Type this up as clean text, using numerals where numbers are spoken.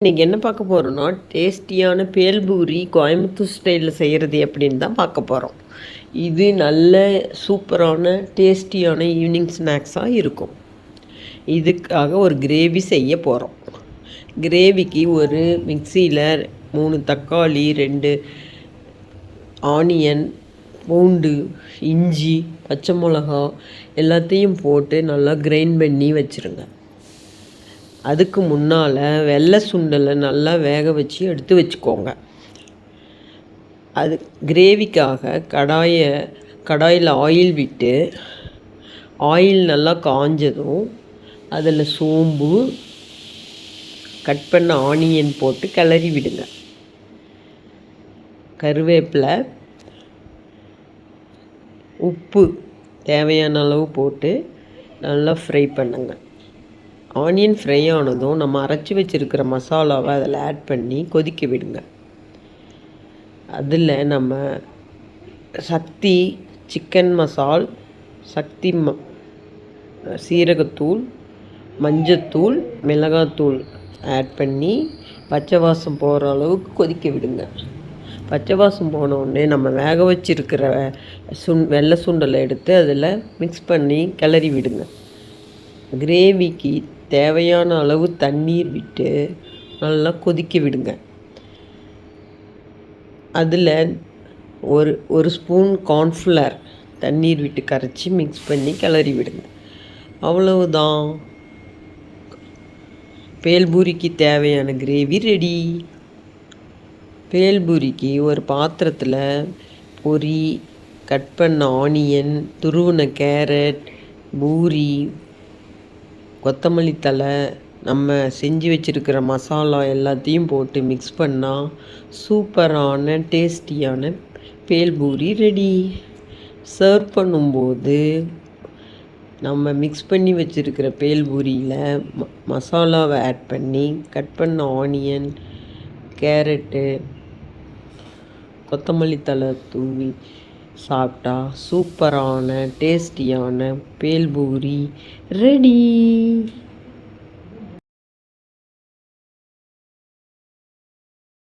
இன்றைக்கி என்ன பார்க்க போகிறோன்னா, டேஸ்டியான பேல்பூரி கோயம்புத்தூர் ஸ்டைலில் செய்கிறது எப்படின்னு தான் பார்க்க போகிறோம். இது நல்ல சூப்பரான டேஸ்டியான ஈவினிங் ஸ்நாக்ஸாக இருக்கும். இதுக்காக ஒரு கிரேவி செய்ய போகிறோம். கிரேவிக்கு ஒரு மிக்சியில் 3 தக்காளி, 2 ஆனியன், பூண்டு, இஞ்சி, பச்சை மிளகா எல்லாத்தையும் போட்டு நல்லா கிரைண்ட் பண்ணி வச்சுருங்க. அதுக்கு முன்னால் வெள்ளை சுண்டலை நல்லா வேக வச்சு எடுத்து வச்சுக்கோங்க. அது கிரேவிக்காக கடாயில் ஆயில் விட்டு, ஆயில் நல்லா காஞ்சதும் அதில் சோம்பு, கட் பண்ண ஆனியன் போட்டு கிளறி விடுங்க. கருவேப்பிலை, உப்பு தேவையான அளவு போட்டு நல்லா ஃப்ரை பண்ணுங்க. ஆனியன் ஃப்ரை ஆனதும் நம்ம அரைச்சி வச்சுருக்கிற மசாலாவை அதில் ஆட் பண்ணி கொதிக்க விடுங்க. அதில் நம்ம சக்தி சிக்கன் மசால், சக்தி சீரகத்தூள், மஞ்சத்தூள், மிளகாத்தூள் ஆட் பண்ணி பச்சை வாசம் போகிற அளவுக்கு கொதிக்க விடுங்க. பச்சை வாசம் போனோடனே நம்ம வேக வச்சுருக்கிற வெள்ளை சுண்டலை எடுத்து அதில் மிக்ஸ் பண்ணி கிளறி விடுங்க. கிரேவிக்கு தேவையான அளவு தண்ணீர் விட்டு நல்லா கொதிக்க விடுங்க. அதில் ஒரு ஸ்பூன் கார்ன்ஃப்ளவர் தண்ணீர் விட்டு கரைச்சி மிக்ஸ் பண்ணி கிளறி விடுங்க. அவ்வளவுதான், பேல்பூரிக்கு தேவையான கிரேவி ரெடி. பேல்பூரிக்கு ஒரு பாத்திரத்தில் பொரி, கட் பண்ண ஆனியன், துருவின கேரட், பூரி, கொத்தமல்லி தழை, நம்ம செஞ்சு வச்சுருக்கிற மசாலா எல்லாத்தையும் போட்டு மிக்ஸ் பண்ணால் சூப்பரான டேஸ்டியான பேல்பூரி ரெடி. சர்வ் பண்ணும்போது நம்ம மிக்ஸ் பண்ணி வச்சுருக்கிற பேல்பூரியில் மசாலாவை ஆட் பண்ணி, கட் பண்ண ஆனியன், கேரட்டு, கொத்தமல்லி தழை தூவி சாப்பிட்டா சூப்பரான டேஸ்டியான பேல்பூரி ரெடி.